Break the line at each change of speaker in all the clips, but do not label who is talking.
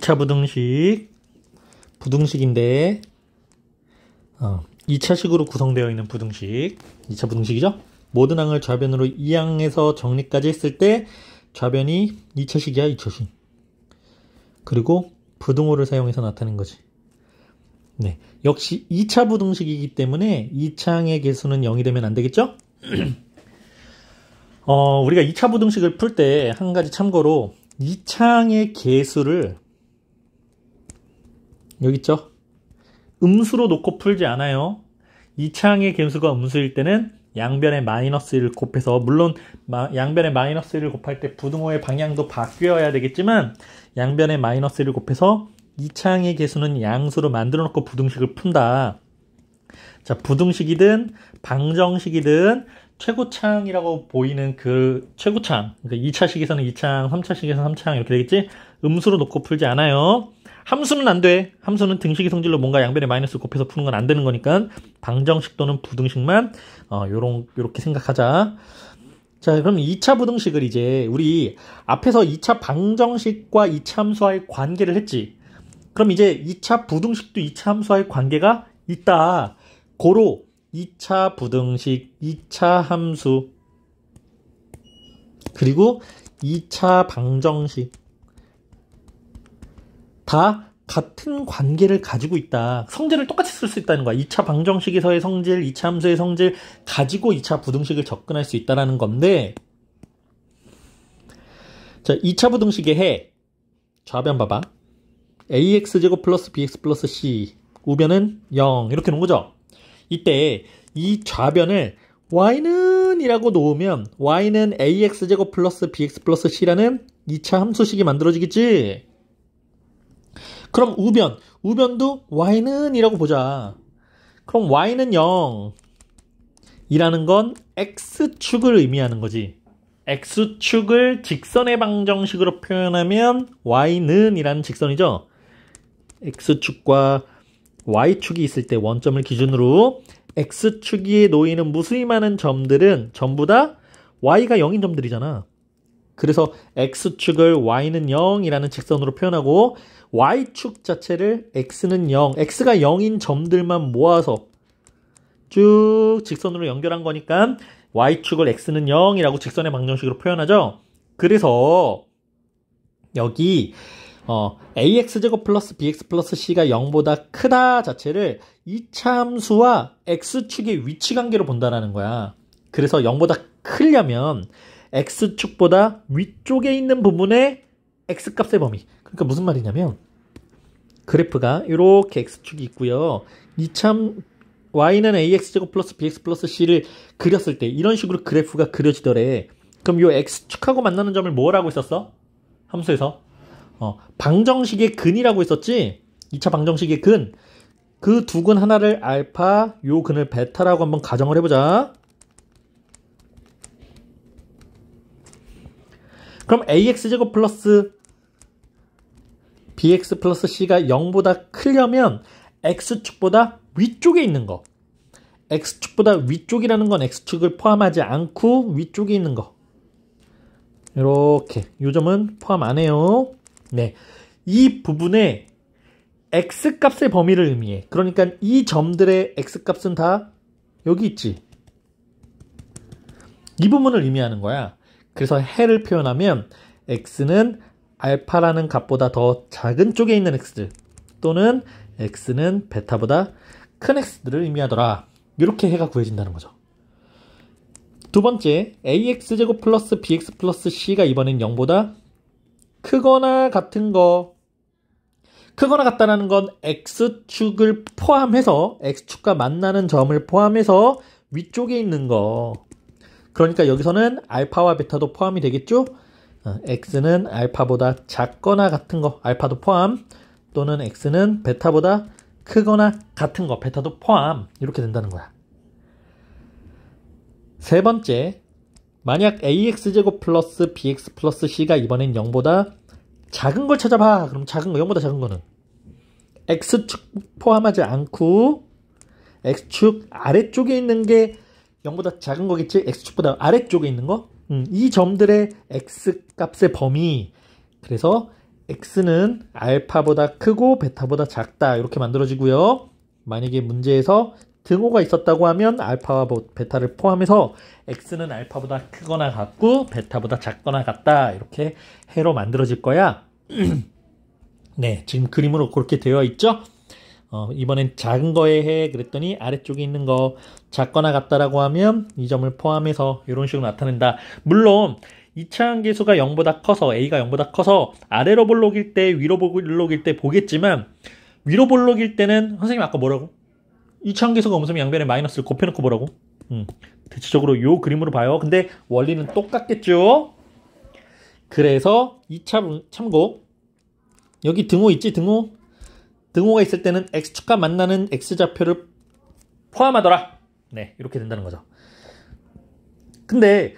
2차 부등식인데 2차식으로 구성되어 있는 부등식, 2차 부등식이죠. 모든 항을 좌변으로 2항에서 정리까지 했을 때 좌변이 2차식이야, 2차식. 그리고 부등호를 사용해서 나타낸 거지. 네, 역시 2차 부등식이기 때문에 2차항의 개수는 0이 되면 안 되겠죠? 우리가 2차 부등식을 풀 때 한 가지 참고로 2차항의 개수를 여기 있죠? 음수로 놓고 풀지 않아요. 2차항의 개수가 음수일 때는 양변에 마이너스 1을 곱해서, 물론 양변에 마이너스 1을 곱할 때 부등호의 방향도 바뀌어야 되겠지만 양변에 마이너스 1을 곱해서 2차항의 개수는 양수로 만들어 놓고 부등식을 푼다. 자, 부등식이든 방정식이든 최고차항이라고 보이는 그 최고차항, 그러니까 2차식에서는 2차항, 3차식에서는 3차항 이렇게 되겠지? 음수로 놓고 풀지 않아요. 함수는 안 돼. 함수는 등식의 성질로 뭔가 양변에 마이너스 곱해서 푸는 건 안 되는 거니까 방정식 또는 부등식만 요렇게 생각하자. 자, 그럼 2차 부등식을 이제 우리 앞에서 2차 방정식과 2차 함수와의 관계를 했지. 그럼 이제 2차 부등식도 2차 함수와의 관계가 있다. 고로 2차 부등식, 2차 함수, 그리고 2차 방정식 다 같은 관계를 가지고 있다. 성질을 똑같이 쓸 수 있다는 거야. 2차 방정식에서의 성질, 2차 함수의 성질 가지고 2차 부등식을 접근할 수 있다는 건데, 자, 2차 부등식의 해, 좌변 봐봐. ax제곱 플러스 bx 플러스 c, 우변은 0 이렇게 놓은 거죠. 이때 이 좌변을 y는 이라고 놓으면 y는 ax제곱 플러스 bx 플러스 c라는 2차 함수식이 만들어지겠지. 그럼 우변도 y는 이라고 보자. 그럼 y는 0 이라는 건 x축을 의미하는 거지. x축을 직선의 방정식으로 표현하면 y는 이라는 직선이죠. x축과 y축이 있을 때 원점을 기준으로 x축에 놓이는 무수히 많은 점들은 전부 다 y가 0인 점들이잖아. 그래서 x축을 y는 0이라는 직선으로 표현하고 y축 자체를 x는 0, x가 0인 점들만 모아서 쭉 직선으로 연결한 거니까 y축을 x는 0이라고 직선의 방정식으로 표현하죠. 그래서 여기 ax제곱 플러스 bx 플러스 c가 0보다 크다 자체를 2차 함수와 x축의 위치 관계로 본다라는 거야. 그래서 0보다 크려면 x축보다 위쪽에 있는 부분의 x값의 범위. 그러니까 무슨 말이냐면 그래프가 이렇게 x축이 있고요. 2차 y는 ax제곱 플러스 bx 플러스 c를 그렸을 때 이런 식으로 그래프가 그려지더래. 그럼 이 x축하고 만나는 점을 뭐라고 했었어? 함수에서 방정식의 근이라고 했었지. 2차 방정식의 근, 그 두 근 하나를 알파, 요 근을 베타라고 한번 가정을 해보자. 그럼 ax제곱 플러스 bx 플러스 c가 0보다 크려면 x축보다 위쪽에 있는 거, x축보다 위쪽이라는 건 x축을 포함하지 않고 위쪽에 있는 거, 이렇게 이 점은 포함 안 해요. 네, 이 부분에 x값의 범위를 의미해. 그러니까 이 점들의 x값은 다 여기 있지. 이 부분을 의미하는 거야. 그래서 해를 표현하면 x는 알파라는 값보다 더 작은 쪽에 있는 x들, 또는 x는 베타보다 큰 x들을 의미하더라. 이렇게 해가 구해진다는 거죠. 두 번째, ax제곱 플러스 bx 플러스 c가 이번엔 0보다 크거나 같은 거. 크거나 같다라는 건 x축을 포함해서, x축과 만나는 점을 포함해서 위쪽에 있는 거. 그러니까 여기서는 알파와 베타도 포함이 되겠죠? x는 알파보다 작거나 같은 거, 알파도 포함, 또는 x는 베타보다 크거나 같은 거, 베타도 포함, 이렇게 된다는 거야. 세 번째, 만약 ax제곱 플러스 bx 플러스 c가 이번엔 0보다 작은 걸 찾아봐. 그럼 작은 거, 0보다 작은 거는 x축 포함하지 않고 x축 아래쪽에 있는 게 0보다 작은 거겠지? x축보다 아래쪽에 있는 거? 이 점들의 x값의 범위. 그래서 x는 알파보다 크고 베타보다 작다 이렇게 만들어지고요. 만약에 문제에서 등호가 있었다고 하면 알파와 베타를 포함해서 x는 알파보다 크거나 같고 베타보다 작거나 같다 이렇게 해로 만들어질 거야. 네, 지금 그림으로 그렇게 되어 있죠. 이번엔 작은 거에 해 그랬더니 아래쪽에 있는 거 작거나 같다라고 하면 이 점을 포함해서 이런 식으로 나타낸다. 물론 2차 함계수가 0보다 커서 a가 0보다 커서 아래로 볼록일 때 위로 볼록일 때 보겠지만 위로 볼록일 때는 선생님 아까 뭐라고? 2차 함계수가 없으면 양변에 마이너스를 곱해놓고 보라고? 대체적으로 요 그림으로 봐요. 근데 원리는 똑같겠죠? 그래서 2차 참고 여기 등호 있지? 등호가 있을 때는 x축과 만나는 x좌표를 포함하더라. 네, 이렇게 된다는 거죠. 근데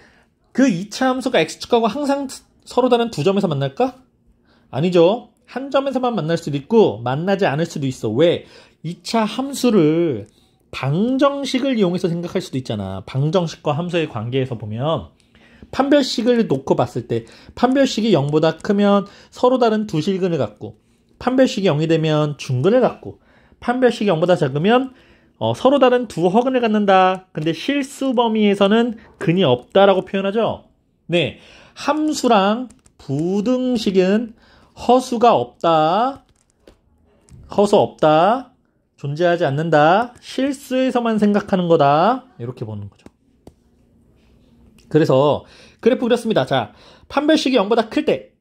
그 2차 함수가 x축하고 항상 서로 다른 두 점에서 만날까? 아니죠. 한 점에서만 만날 수도 있고 만나지 않을 수도 있어. 왜? 2차 함수를 방정식을 이용해서 생각할 수도 있잖아. 방정식과 함수의 관계에서 보면 판별식을 놓고 봤을 때 판별식이 0보다 크면 서로 다른 두 실근을 갖고 판별식이 0이 되면 중근을 갖고 판별식이 0보다 작으면 서로 다른 두 허근을 갖는다. 근데 실수 범위에서는 근이 없다라고 표현하죠. 네, 함수랑 부등식은 허수가 없다. 허수 없다. 존재하지 않는다. 실수에서만 생각하는 거다. 이렇게 보는 거죠. 그래서 그래프 그렸습니다. 자, 판별식이 0보다 클 때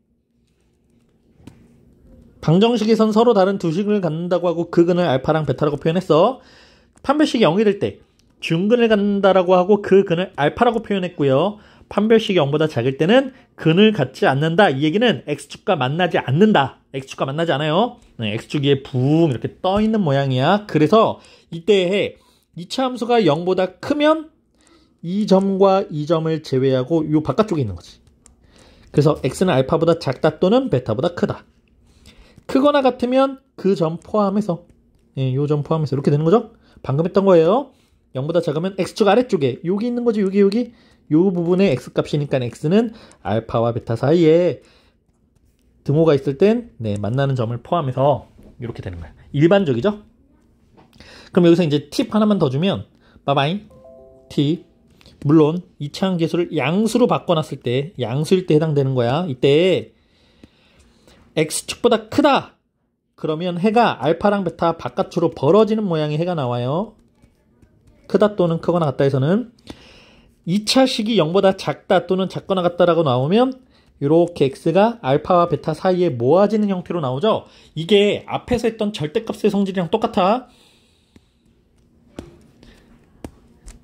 방정식에선 서로 다른 두 식을 갖는다고 하고 그 근을 알파랑 베타라고 표현했어. 판별식이 0이 될 때 중근을 갖는다라고 하고 그 근을 알파라고 표현했고요. 판별식이 0보다 작을 때는 근을 갖지 않는다. 이 얘기는 x축과 만나지 않는다. x축과 만나지 않아요. 네, x축 위에 붕 이렇게 떠 있는 모양이야. 그래서 이때에 2차 함수가 0보다 크면 이 점과 이 점을 제외하고 이 바깥쪽에 있는 거지. 그래서 x는 알파보다 작다 또는 베타보다 크다. 크거나 같으면 그 점 포함해서 이 점 포함해서 이렇게 되는 거죠. 방금 했던 거예요. 0보다 작으면 x축 아래쪽에 여기 있는 거지. 여기 이 부분에 x값이니까 x는 알파와 베타 사이에 등호가 있을 땐 네, 만나는 점을 포함해서 이렇게 되는 거야. 일반적이죠? 그럼 여기서 이제 팁 하나만 더 주면 바바이 팁. 물론 2차 함계수를 양수로 바꿔놨을 때 양수일 때 해당되는 거야. 이때 x축보다 크다. 그러면 해가 알파랑 베타 바깥으로 벌어지는 모양의 해가 나와요. 크다 또는 크거나 같다에서는 2차식이 0보다 작다 또는 작거나 같다라고 나오면 이렇게 x가 알파와 베타 사이에 모아지는 형태로 나오죠. 이게 앞에서 했던 절대값의 성질이랑 똑같아.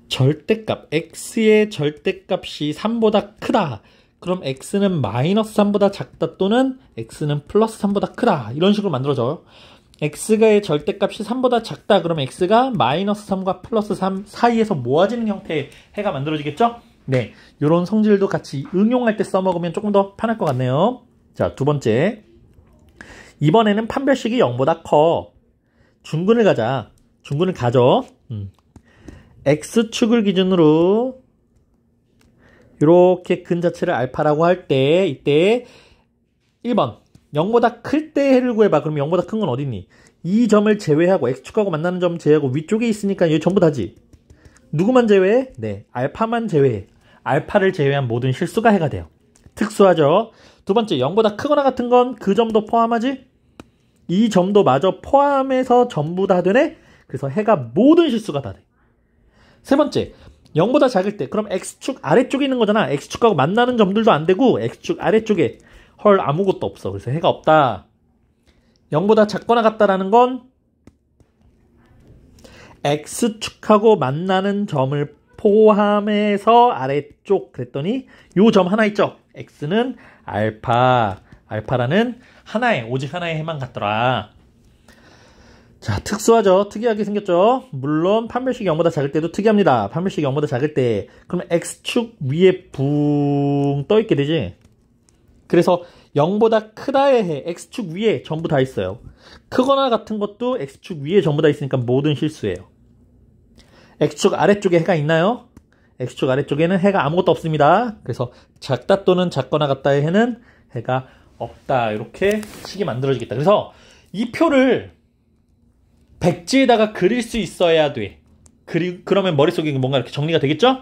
절대값, x의 절대값이 3보다 크다. 그럼 x는 마이너스 3보다 작다 또는 x는 플러스 3보다 크다. 이런 식으로 만들어져요. x가의 절대값이 3보다 작다. 그럼 x가 마이너스 3과 플러스 3 사이에서 모아지는 형태의 해가 만들어지겠죠? 네, 이런 성질도 같이 응용할 때 써먹으면 조금 더 편할 것 같네요. 자, 두 번째. 이번에는 판별식이 0보다 커. 중근을 가자. 중근을 가져. x축을 기준으로 이렇게 근 자체를 알파라고 할 때 이때 1번 0보다 클 때 해를 구해봐. 그럼 0보다 큰 건 어딨니? 이 점을 제외하고 x축하고 만나는 점 제외하고 위쪽에 있으니까 이게 전부 다지. 누구만 제외해? 네, 알파만 제외해. 알파를 제외한 모든 실수가 해가 돼요. 특수하죠? 두 번째 0보다 크거나 같은 건 그 점도 포함하지? 이 점도 마저 포함해서 전부 다 되네? 그래서 해가 모든 실수가 다 돼. 세 번째 0보다 작을 때 그럼 x축 아래쪽에 있는 거잖아. x축하고 만나는 점들도 안 되고 x축 아래쪽에 헐 아무것도 없어. 그래서 해가 없다. 0보다 작거나 같다라는 건 x축하고 만나는 점을 포함해서 아래쪽 그랬더니 요 점 하나 있죠. x는 알파. 알파라는 하나의 오직 하나의 해만 같더라. 자, 특수하죠. 특이하게 생겼죠. 물론 판별식이 0보다 작을 때도 특이합니다. 판별식이 0보다 작을 때 그러면 x축 위에 붕 떠있게 되지. 그래서 0보다 크다의 해 x축 위에 전부 다 있어요. 크거나 같은 것도 x축 위에 전부 다 있으니까 모든 실수예요. x축 아래쪽에 해가 있나요? x축 아래쪽에는 해가 아무것도 없습니다. 그래서 작다 또는 작거나 같다의 해는 해가 없다. 이렇게 식이 만들어지겠다. 그래서 이 표를 백지에다가 그릴 수 있어야 돼. 그러면 머릿속에 뭔가 이렇게 정리가 되겠죠?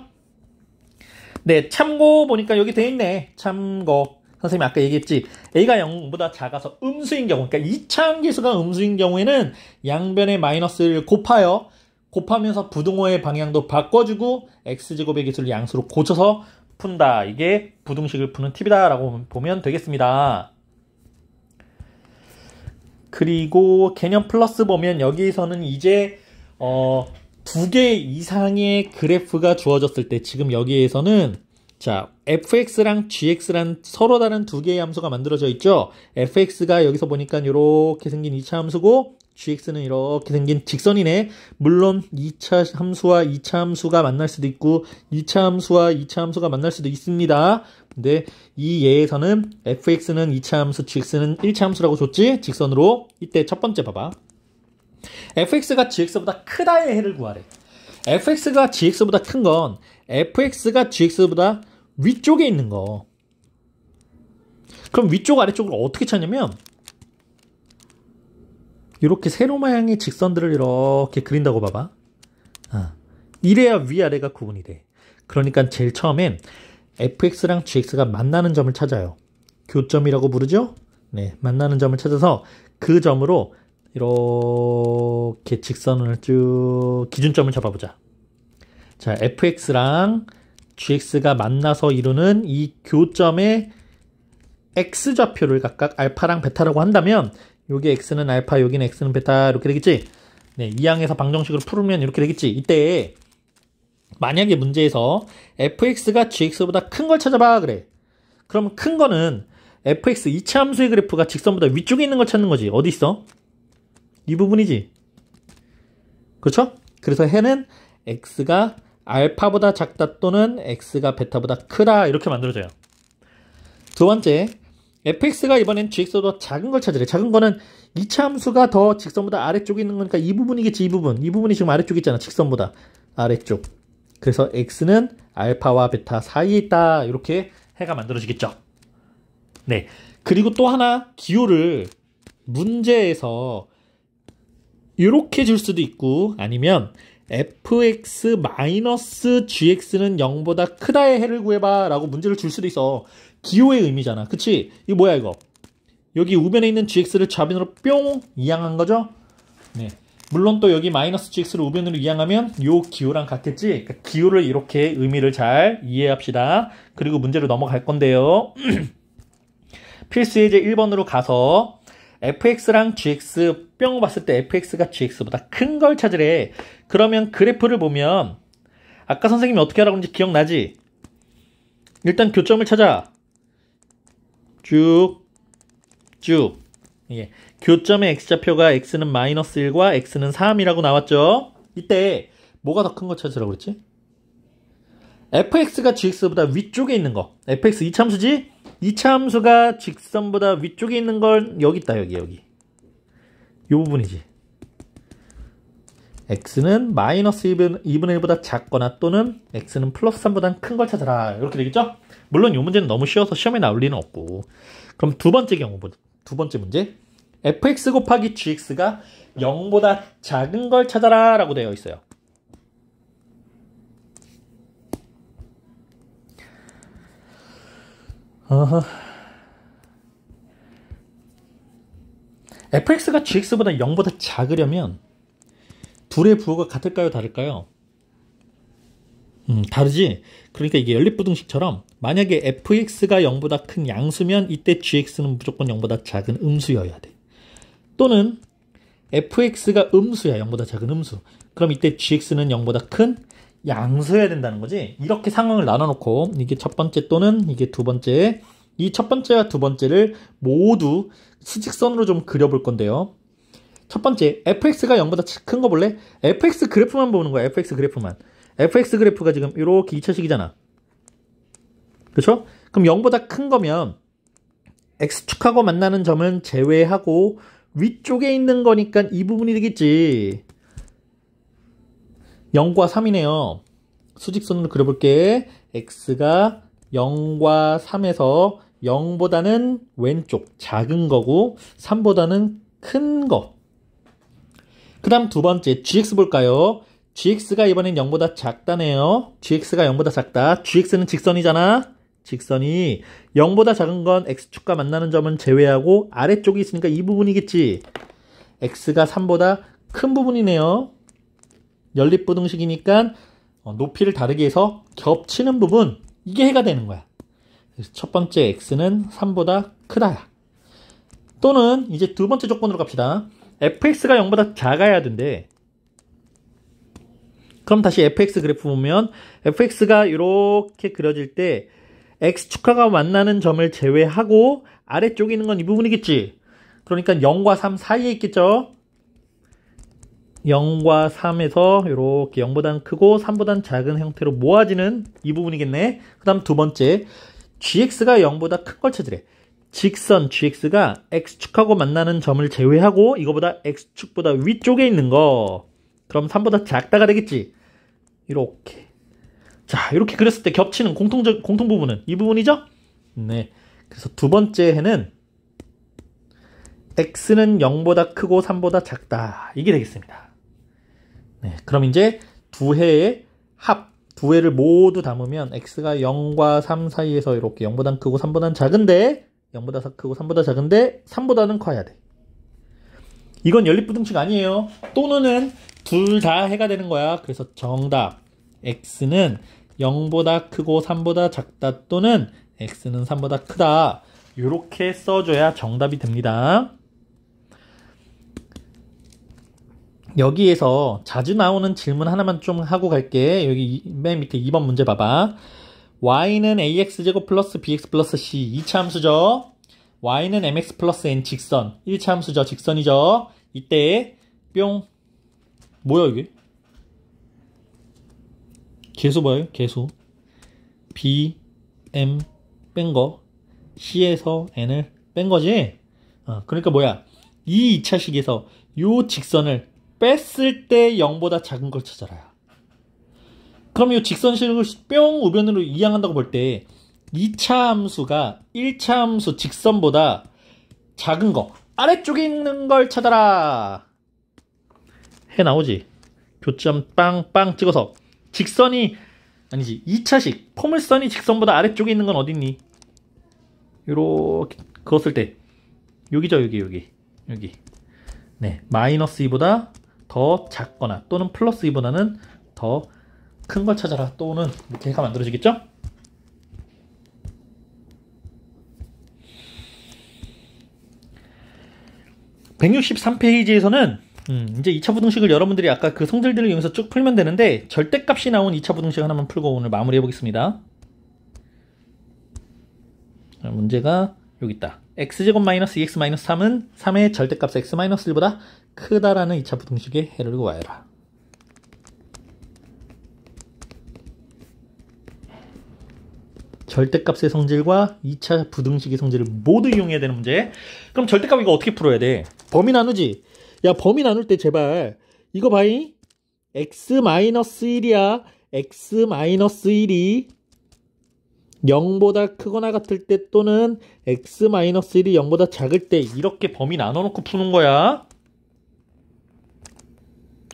네, 참고 보니까 여기 돼 있네. 참고. 선생님이 아까 얘기했지. A가 0보다 작아서 음수인 경우, 그러니까 이차함계수가 음수인 경우에는 양변의 마이너스를 곱하여 곱하면서 부등호의 방향도 바꿔주고 x제곱의 개수를 양수로 고쳐서 푼다. 이게 부등식을 푸는 팁이다 라고 보면 되겠습니다. 그리고 개념 플러스 보면 여기에서는 이제 두 개 이상의 그래프가 주어졌을 때 지금 여기에서는 자, fx랑 gx란 서로 다른 두 개의 함수가 만들어져 있죠. fx가 여기서 보니까 이렇게 생긴 2차 함수고 gx는 이렇게 생긴 직선이네. 물론 2차 함수와 2차 함수가 만날 수도 있고 2차 함수와 2차 함수가 만날 수도 있습니다. 근데 이 예에서는 fx는 2차 함수, gx는 1차 함수라고 줬지? 직선으로. 이때 첫 번째 봐봐. fx가 gx보다 크다의 해를 구하래. fx가 gx보다 큰 건 fx가 gx보다 위쪽에 있는 거. 그럼 위쪽 아래쪽을 어떻게 찾냐면 이렇게 세로 모양의 직선들을 이렇게 그린다고 봐봐. 이래야 위아래가 구분이 돼. 그러니까 제일 처음엔 fx랑 gx가 만나는 점을 찾아요. 교점이라고 부르죠? 네, 만나는 점을 찾아서 그 점으로 이렇게 직선을 쭉 기준점을 잡아보자. 자, fx랑 gx가 만나서 이루는 이 교점의 x좌표를 각각 알파랑 베타라고 한다면 여기 x는 알파, 여기는 x는 베타 이렇게 되겠지? 네, 이항에서 방정식으로 풀으면 이렇게 되겠지? 이때 만약에 문제에서 fx가 gx보다 큰 걸 찾아봐 그래. 그럼 큰 거는 fx 2차 함수의 그래프가 직선보다 위쪽에 있는 걸 찾는 거지. 어디 있어? 이 부분이지. 그렇죠? 그래서 해는 x가 알파보다 작다 또는 x가 베타보다 크다 이렇게 만들어져요. 두 번째, fx가 이번엔 gx보다 작은 걸 찾으래. 작은 거는 2차 함수가 더 직선보다 아래쪽에 있는 거니까 이 부분이겠지. 이 부분. 이 부분이 지금 아래쪽에 있잖아. 직선보다 아래쪽. 그래서 x는 알파와 베타 사이에 있다. 이렇게 해가 만들어지겠죠. 네. 그리고 또 하나 기호를 문제에서 이렇게 줄 수도 있고 아니면 fx-gx는 0보다 크다의 해를 구해봐 라고 문제를 줄 수도 있어. 기호의 의미잖아. 그치? 이거 뭐야 이거? 여기 우변에 있는 gx를 좌변으로 뿅 이항한 거죠? 네. 물론 또 여기 마이너스 gx를 우변으로 이항하면 요 기호랑 같겠지? 그러니까 기호를 이렇게 의미를 잘 이해합시다. 그리고 문제로 넘어갈 건데요. 필수 예제 1번으로 가서 fx랑 gx 뿅 봤을 때 fx가 gx보다 큰 걸 찾으래. 그러면 그래프를 보면 아까 선생님이 어떻게 하라고 했는지 기억나지? 일단 교점을 찾아. 쭉. 예. 교점의 x좌표가 x는 마이너스 1과 x는 3이라고 나왔죠? 이때 뭐가 더 큰 거 찾으라고 그랬지? fx가 gx보다 위쪽에 있는 거. fx 2차 함수지? 2차 함수가 직선보다 위쪽에 있는 건 여기 있다. 여기. 이 부분이지. x는 마이너스 2분의 1보다 작거나 또는 x는 플러스 3보다 큰 걸 찾아라. 이렇게 되겠죠? 물론 이 문제는 너무 쉬워서 시험에 나올 리는 없고. 그럼 두 번째 문제. fx 곱하기 gx가 0보다 작은 걸 찾아라 라고 되어 있어요. fx가 gx보다 0보다 작으려면 둘의 부호가 같을까요? 다를까요? 다르지? 그러니까 이게 연립부등식처럼 만약에 fx가 0보다 큰 양수면 이때 gx는 무조건 0보다 작은 음수여야 돼. 또는 fx가 음수야. 0보다 작은 음수. 그럼 이때 gx는 0보다 큰 양수여야 된다는 거지. 이렇게 상황을 나눠놓고 이게 첫 번째 또는 이게 두 번째, 이 첫 번째와 두 번째를 모두 수직선으로 좀 그려볼 건데요. 첫 번째, fx가 0보다 큰 거 볼래? fx 그래프만 보는 거야. fx 그래프만. fx 그래프가 지금 이렇게 2차식이잖아. 그렇죠? 그럼 0보다 큰 거면 x축하고 만나는 점은 제외하고 위쪽에 있는 거니까 이 부분이 되겠지. 0과 3이네요. 수직선으로 그려볼게. x가 0과 3에서 0보다는 왼쪽 작은 거고 3보다는 큰 거. 그 다음 두 번째 gx 볼까요? gx가 이번엔 0보다 작다네요. gx가 0보다 작다. gx는 직선이잖아. 직선이 0보다 작은 건 x축과 만나는 점은 제외하고 아래쪽이 있으니까 이 부분이겠지. x가 3보다 큰 부분이네요. 연립부등식이니까 높이를 다르게 해서 겹치는 부분, 이게 해가 되는 거야. 그래서 첫 번째 x는 3보다 크다야. 또는 이제 두 번째 조건으로 갑시다. fx가 0보다 작아야 된대. 그럼 다시 fx 그래프 보면 fx가 이렇게 그려질 때 x축하가 만나는 점을 제외하고 아래쪽에 있는 건 이 부분이겠지. 그러니까 0과 3 사이에 있겠죠. 0과 3에서 이렇게 0보단 크고 3보단 작은 형태로 모아지는 이 부분이겠네. 그 다음 두 번째 gx가 0보다 큰 걸 찾으래. 직선 gx가 x축하고 만나는 점을 제외하고 이거보다 x축보다 위쪽에 있는 거. 그럼 3보다 작다가 되겠지. 이렇게. 자, 이렇게 그렸을 때 겹치는 공통 부분은 이 부분이죠? 네. 그래서 두 번째 해는 x는 0보다 크고 3보다 작다. 이게 되겠습니다. 네. 그럼 이제 두 해의 두 해를 모두 담으면 x가 0과 3 사이에서 이렇게 0보다 크고 3보다 작은데 0보다 크고 3보다 작은데 3보다는 커야 돼. 이건 연립부등식 아니에요. 또는은 둘 다 해가 되는 거야. 그래서 정답 x는 0보다 크고 3보다 작다 또는 x는 3보다 크다. 이렇게 써줘야 정답이 됩니다. 여기에서 자주 나오는 질문 하나만 좀 하고 갈게. 여기 맨 밑에 2번 문제 봐봐. y는 ax제곱 플러스 bx 플러스 c 2차 함수죠. y는 mx 플러스 n 직선 1차 함수죠. 직선이죠. 이때 뿅 뭐야 이게? 개수 뭐예요? 개수 b, m 뺀 거 c에서 n을 뺀 거지? 그러니까 뭐야? 이 2차식에서 요 직선을 뺐을 때 0보다 작은 걸 찾아라. 그럼 이 직선식을 뿅 우변으로 이항한다고 볼 때 2차 함수가 1차 함수 직선보다 작은 거 아래쪽에 있는 걸 찾아라. 해 나오지? 교점 빵빵 찍어서 직선이 아니지 2차식 포물선이 직선보다 아래쪽에 있는 건 어딨니? 요렇게 그었을 때 여기죠. 여기 네 마이너스 2보다 더 작거나 또는 플러스 2보다는 더 큰 걸 찾아라. 또는 이렇게 해가 만들어지겠죠? (163페이지에서는) 이제 2차 부등식을 여러분들이 아까 그 성질들을 이용해서 쭉 풀면 되는데 절대값이 나온 2차 부등식 하나만 풀고 오늘 마무리해 보겠습니다. 문제가 여기 있다. x제곱 마이너스 2x 마이너스 3은 3의 절대값 x 마이너스 1보다 크다라는 2차 부등식의 해를 구하여라. 절대값의 성질과 2차 부등식의 성질을 모두 이용해야 되는 문제. 그럼 절대값 이거 어떻게 풀어야 돼? 범위 나누지? 야, 범위 나눌 때 제발 이거 봐이. x-1이야. x-1이 0보다 크거나 같을 때 또는 x-1이 0보다 작을 때 이렇게 범위 나눠놓고 푸는 거야.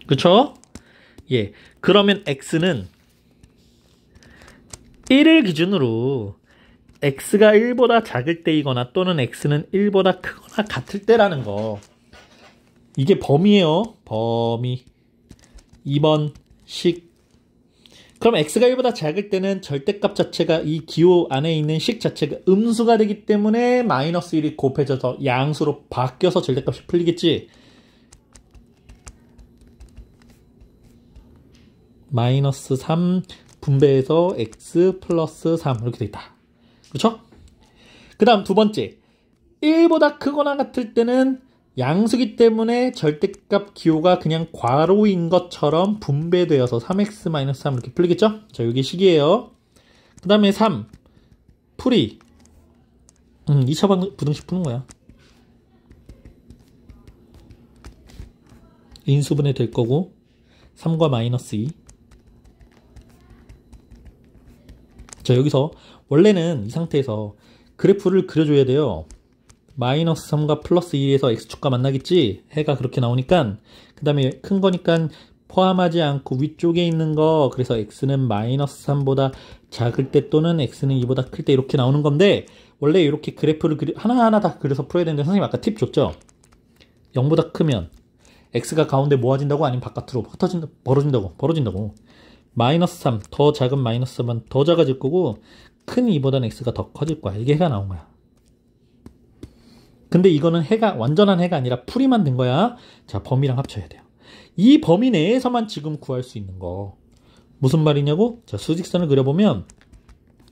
그쵸? 예. 그러면 x는 1을 기준으로 x가 1보다 작을 때이거나 또는 x는 1보다 크거나 같을 때라는 거. 이게 범위예요. 범위. 2번 식. 그럼 x가 1보다 작을 때는 절대값 자체가 이 기호 안에 있는 식 자체가 음수가 되기 때문에 마이너스 1이 곱해져서 양수로 바뀌어서 절대값이 풀리겠지. 마이너스 3 분배해서 x 플러스 3 이렇게 되겠다. 그렇죠? 그 다음 두 번째 1보다 크거나 같을 때는 양수기 때문에 절대값 기호가 그냥 괄호인 것처럼 분배되어서 3x-3 이렇게 풀리겠죠? 자, 여기 식이에요. 그 다음에 3 풀이 2차 부등식 푸는 거야. 인수분해 될 거고 3과 마이너스 2. 자, 여기서 원래는 이 상태에서 그래프를 그려줘야 돼요. 마이너스 3과 플러스 2에서 x축과 만나겠지? 해가 그렇게 나오니까 그 다음에 큰 거니까 포함하지 않고 위쪽에 있는 거, 그래서 x는 마이너스 3보다 작을 때 또는 x는 2보다 클 때 이렇게 나오는 건데, 원래 이렇게 그래프를 하나하나 다 그려서 풀어야 되는데 선생님 아까 팁 줬죠? 0보다 크면 x가 가운데 모아진다고? 아니면 바깥으로 벌어진다고. 마이너스 3, 더 작은 마이너스 3은 더 작아질 거고 큰 2보다는 x가 더 커질 거야. 이게 해가 나온 거야. 근데 이거는 완전한 해가 아니라 풀이 만든 거야. 자, 범위랑 합쳐야 돼요. 이 범위 내에서만 지금 구할 수 있는 거. 무슨 말이냐고? 자, 수직선을 그려보면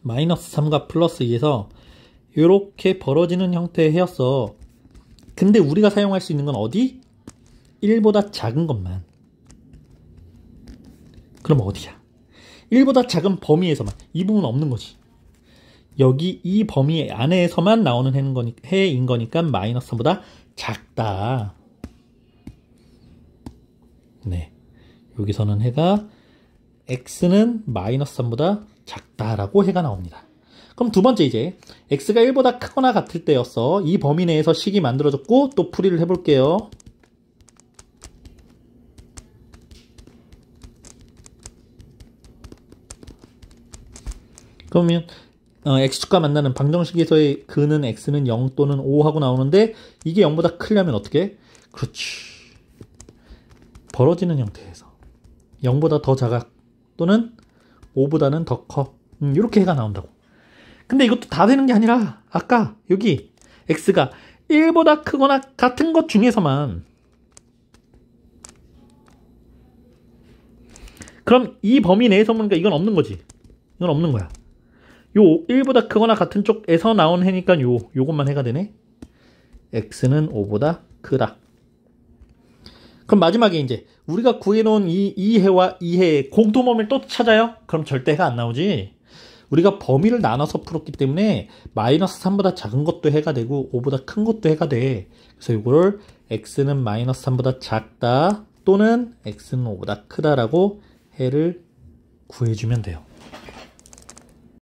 마이너스 3과 플러스 2에서 이렇게 벌어지는 형태의 해였어. 근데 우리가 사용할 수 있는 건 어디? 1보다 작은 것만. 그럼 어디야? 1보다 작은 범위에서만. 이 부분 없는 거지. 여기 이 범위 안에서만 나오는 해인 거니까 마이너스 3보다 작다. 네. 여기서는 해가 x는 마이너스 3보다 작다라고 해가 나옵니다. 그럼 두 번째 이제 x가 1보다 크거나 같을 때였어. 이 범위 내에서 식이 만들어졌고 또 풀이를 해볼게요. 그러면 x축과 만나는 방정식에서의 근은 x는 0 또는 5 하고 나오는데 이게 0보다 크려면 어떻게? 그렇지. 벌어지는 형태에서 0보다 더 작아 또는 5보다는 더 커. 이렇게 해가 나온다고. 근데 이것도 다 되는 게 아니라 아까 여기 x가 1보다 크거나 같은 것 중에서만, 그럼 이 범위 내에서 보니까 이건 없는 거지. 이건 없는 거야. 요 1보다 크거나 같은 쪽에서 나온 해니까 요것만 해가 되네. x는 5보다 크다. 그럼 마지막에 이제 우리가 구해놓은 이 해와 이 해의 공통범위를 또 찾아요? 그럼 절대 해가 안 나오지. 우리가 범위를 나눠서 풀었기 때문에 마이너스 3보다 작은 것도 해가 되고 5보다 큰 것도 해가 돼. 그래서 이거를 x는 마이너스 3보다 작다 또는 x는 5보다 크다라고 해를 구해주면 돼요.